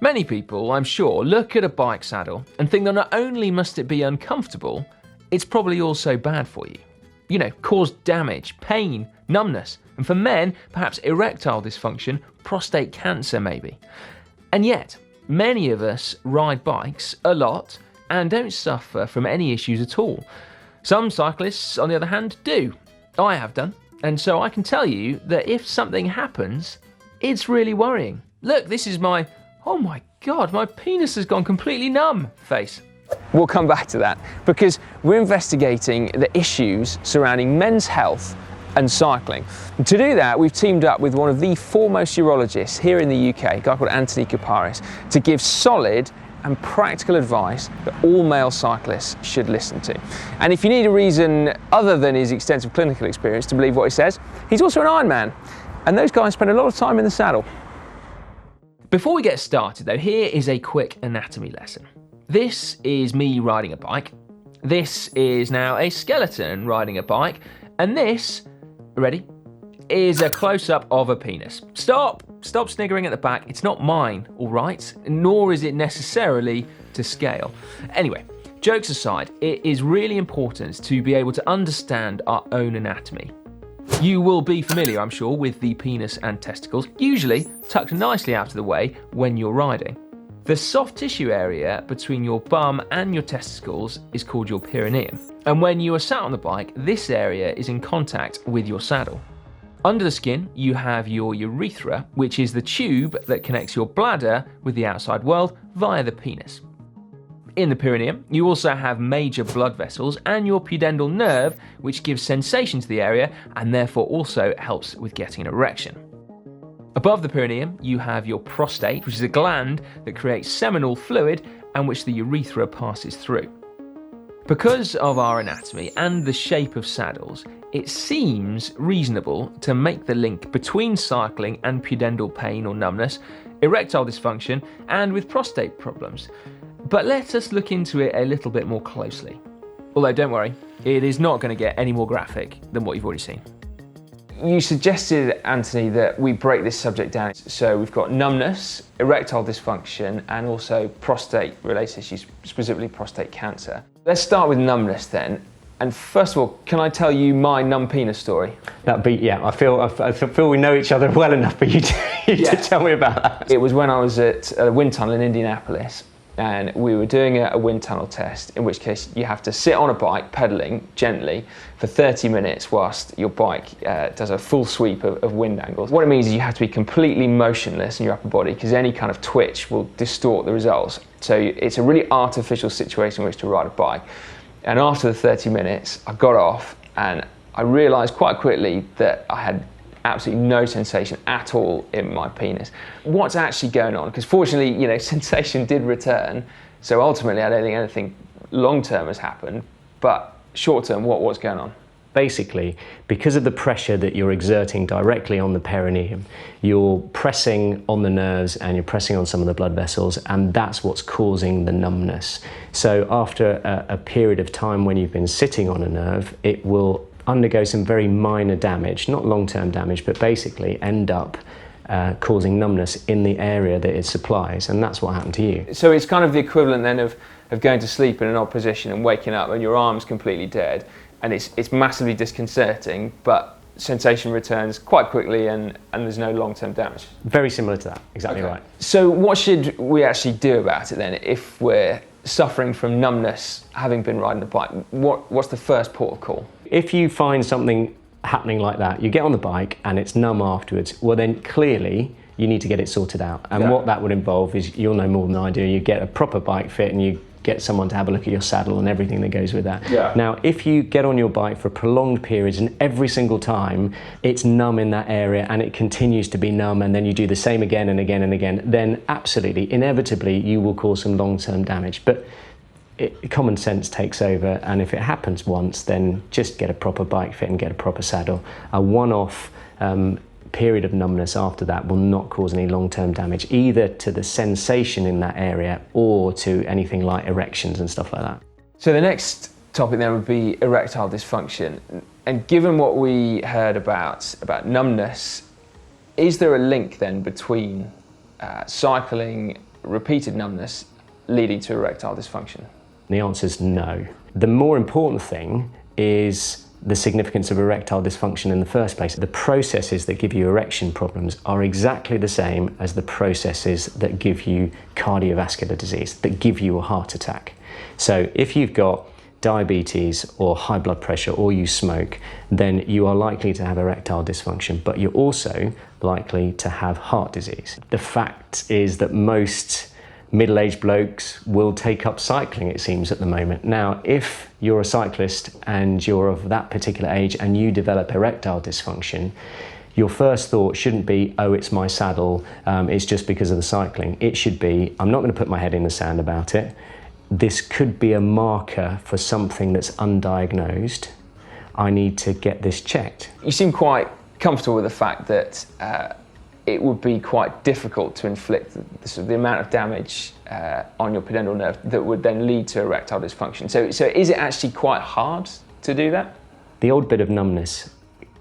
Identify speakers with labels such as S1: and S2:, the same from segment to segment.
S1: Many people, I'm sure, look at a bike saddle and think that not only must it be uncomfortable, it's probably also bad for you. You know, cause damage, pain, numbness, and for men, perhaps erectile dysfunction, prostate cancer maybe. And yet, many of us ride bikes a lot and don't suffer from any issues at all. Some cyclists, on the other hand, do. I have done. And so I can tell you that if something happens, it's really worrying. Look, this is my, oh my God, my penis has gone completely numb face. We'll come back to that because we're investigating the issues surrounding men's health and cycling. And to do that, we've teamed up with one of the foremost urologists here in the UK, a guy called Anthony Koupparis, to give solid and practical advice that all male cyclists should listen to. And if you need a reason other than his extensive clinical experience to believe what he says, he's also an Ironman. And those guys spend a lot of time in the saddle. Before we get started though, here is a quick anatomy lesson. This is me riding a bike. This is now a skeleton riding a bike. And this, ready, is a close-up of a penis. Stop sniggering at the back. It's not mine, all right? Nor is it necessarily to scale. Anyway, jokes aside, it is really important to be able to understand our own anatomy. You will be familiar, I'm sure, with the penis and testicles, usually tucked nicely out of the way when you're riding. The soft tissue area between your bum and your testicles is called your perineum. And when you are sat on the bike, this area is in contact with your saddle. Under the skin, you have your urethra, which is the tube that connects your bladder with the outside world via the penis. In the perineum, you also have major blood vessels and your pudendal nerve, which gives sensation to the area and therefore also helps with getting an erection. Above the perineum, you have your prostate, which is a gland that creates seminal fluid and which the urethra passes through. Because of our anatomy and the shape of saddles, it seems reasonable to make the link between cycling and pudendal pain or numbness, erectile dysfunction, and with prostate problems. But let us look into it a little bit more closely. Although don't worry, it is not going to get any more graphic than what you've already seen. You suggested, Anthony, that we break this subject down. So we've got numbness, erectile dysfunction, and also prostate-related issues, specifically prostate cancer. Let's start with numbness then. And first of all, can I tell you my numb penis story?
S2: That'd be, yeah, I feel we know each other well enough for you to tell me about that.
S1: It was when I was at a wind tunnel in Indianapolis, and we were doing a wind tunnel test, in which case you have to sit on a bike pedaling gently for 30 minutes whilst your bike does a full sweep of wind angles. What it means is you have to be completely motionless in your upper body because any kind of twitch will distort the results. So it's a really artificial situation in which to ride a bike. And after the 30 minutes, I got off and I realised quite quickly that I had absolutely no sensation at all in my penis. What's actually going on? Because fortunately, you know, sensation did return. So ultimately, I don't think anything long-term has happened. But short-term, what's going on?
S2: Basically, because of the pressure that you're exerting directly on the perineum, you're pressing on the nerves and you're pressing on some of the blood vessels, and that's what's causing the numbness. So after a period of time when you've been sitting on a nerve, it will undergo some very minor damage, not long-term damage, but basically end up causing numbness in the area that it supplies, and that's what happened to you.
S1: So it's kind of the equivalent then of going to sleep in an odd position and waking up and your arm's completely dead, and it's massively disconcerting, but sensation returns quite quickly and there's no long-term damage.
S2: Very similar to that, exactly right.
S1: So what should we actually do about it then if we're suffering from numbness having been riding a bike? What's the first port of call?
S2: If you find something happening like that, you get on the bike and it's numb afterwards, well then clearly you need to get it sorted out. And what that would involve is, you'll know more than I do, you get a proper bike fit and you get someone to have a look at your saddle and everything that goes with that. Now, if you get on your bike for prolonged periods and every single time it's numb in that area and it continues to be numb, and then you do the same again and again and again, then absolutely, inevitably, you will cause some long-term damage. But common sense takes over, and if it happens once, then just get a proper bike fit and get a proper saddle. A one-off period of numbness after that will not cause any long-term damage, either to the sensation in that area or to anything like erections and stuff like that.
S1: So the next topic then would be erectile dysfunction. And given what we heard about numbness, is there a link then between cycling repeated numbness leading to erectile dysfunction?
S2: The answer is no. The more important thing is the significance of erectile dysfunction in the first place. The processes that give you erection problems are exactly the same as the processes that give you cardiovascular disease, that give you a heart attack. So if you've got diabetes or high blood pressure or you smoke, then you are likely to have erectile dysfunction, but you're also likely to have heart disease. The fact is that most middle-aged blokes will take up cycling, it seems, at the moment. Now, if you're a cyclist and you're of that particular age and you develop erectile dysfunction, your first thought shouldn't be, oh, it's my saddle, it's just because of the cycling. It should be, I'm not going to put my head in the sand about it. This could be a marker for something that's undiagnosed. I need to get this checked.
S1: You seem quite comfortable with the fact that it would be quite difficult to inflict the amount of damage on your pudendal nerve that would then lead to erectile dysfunction. So is it actually quite hard to do that?
S2: The old bit of numbness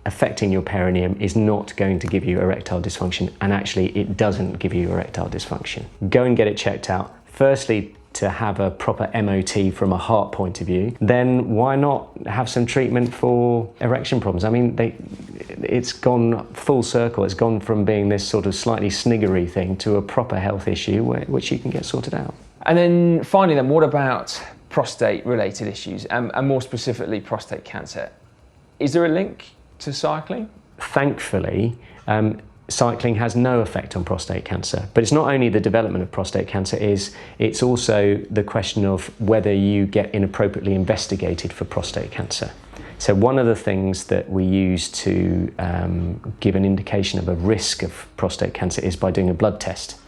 S2: affecting your perineum is not going to give you erectile dysfunction, and actually it doesn't give you erectile dysfunction. Go and get it checked out. Firstly, to have a proper MOT from a heart point of view, then why not have some treatment for erection problems? I mean, it's gone full circle. It's gone from being this sort of slightly sniggery thing to a proper health issue which you can get sorted out.
S1: And then finally then, what about prostate-related issues, and more specifically prostate cancer? Is there a link to cycling?
S2: Thankfully, cycling has no effect on prostate cancer, but it's not only the development of prostate cancer, it's also the question of whether you get inappropriately investigated for prostate cancer. So one of the things that we use to give an indication of a risk of prostate cancer is by doing a blood test.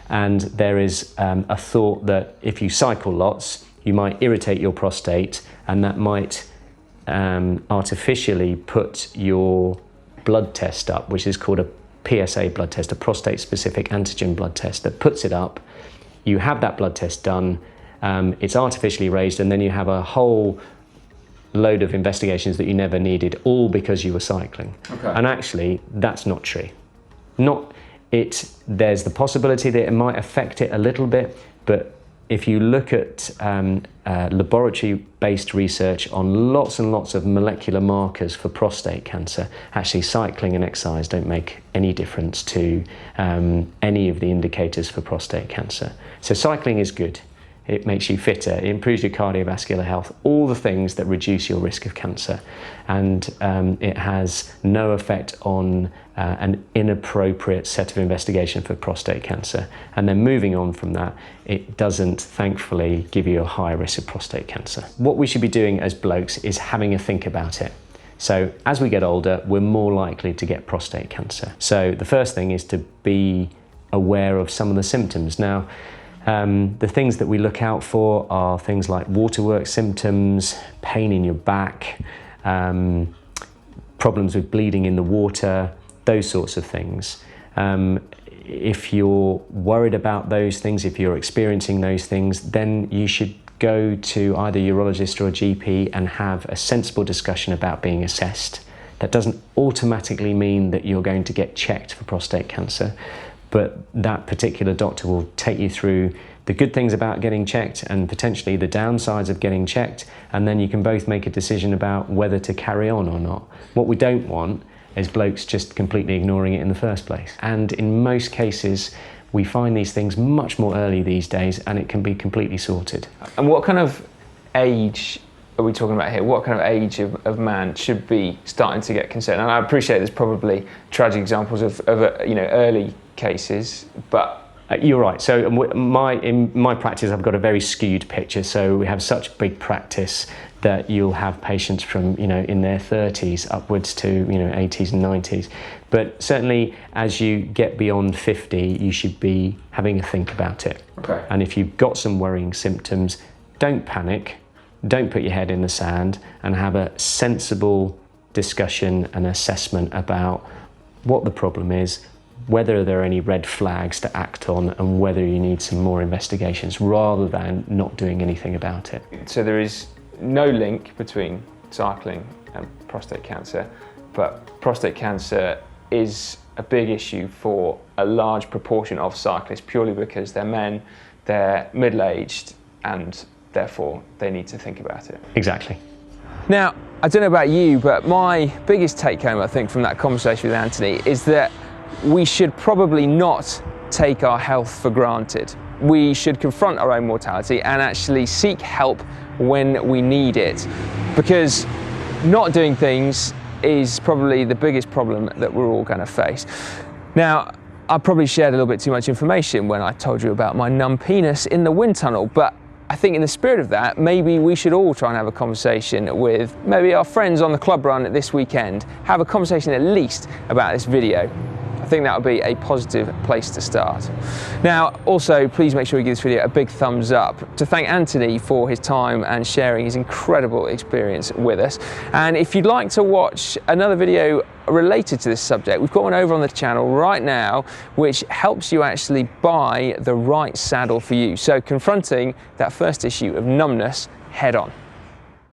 S2: And there is a thought that if you cycle lots, you might irritate your prostate, and that might artificially put your blood test up, which is called a PSA blood test, a prostate-specific antigen blood test, that puts it up. You have that blood test done, it's artificially raised, and then you have a whole load of investigations that you never needed, all because you were cycling.
S1: Okay.
S2: And actually, that's not true. There's the possibility that it might affect it a little bit, but if you look at laboratory-based research on lots and lots of molecular markers for prostate cancer, actually cycling and exercise don't make any difference to any of the indicators for prostate cancer. So cycling is good. It makes you fitter, it improves your cardiovascular health, all the things that reduce your risk of cancer. And it has no effect on an inappropriate set of investigation for prostate cancer. And then moving on from that, it doesn't, thankfully, give you a high risk of prostate cancer. What we should be doing as blokes is having a think about it. So as we get older, we're more likely to get prostate cancer. So the first thing is to be aware of some of the symptoms. Now, the things that we look out for are things like waterworks symptoms, pain in your back, problems with bleeding in the water, those sorts of things. If you're worried about those things, if you're experiencing those things, then you should go to either a urologist or a GP and have a sensible discussion about being assessed. That doesn't automatically mean that you're going to get checked for prostate cancer, but that particular doctor will take you through the good things about getting checked and potentially the downsides of getting checked, and then you can both make a decision about whether to carry on or not. What we don't want is blokes just completely ignoring it in the first place. And in most cases, we find these things much more early these days, and it can be completely sorted.
S1: And what kind of age are we talking about here? What kind of age of man should be starting to get concerned? And I appreciate there's probably tragic examples of early cases, but
S2: you're right. So in my practice, I've got a very skewed picture. So we have such big practice that you'll have patients from in their 30s upwards to 80s and 90s. But certainly, as you get beyond 50, you should be having a think about it.
S1: Okay.
S2: And if you've got some worrying symptoms, don't panic. Don't put your head in the sand, and have a sensible discussion and assessment about what the problem is, whether there are any red flags to act on, and whether you need some more investigations rather than not doing anything about it.
S1: So there is no link between cycling and prostate cancer, but prostate cancer is a big issue for a large proportion of cyclists, purely because they're men, they're middle-aged, and therefore they need to think about it.
S2: Exactly.
S1: Now, I don't know about you, but my biggest take home, I think, from that conversation with Anthony is that we should probably not take our health for granted. We should confront our own mortality and actually seek help when we need it, because not doing things is probably the biggest problem that we're all going to face. Now, I probably shared a little bit too much information when I told you about my numb penis in the wind tunnel, but I think in the spirit of that, maybe we should all try and have a conversation with maybe our friends on the club run this weekend, have a conversation at least about this video. I think that would be a positive place to start. Now, also, please make sure you give this video a big thumbs up to thank Anthony for his time and sharing his incredible experience with us. And if you'd like to watch another video related to this subject, we've got one over on the channel right now, which helps you actually buy the right saddle for you. So confronting that first issue of numbness head on.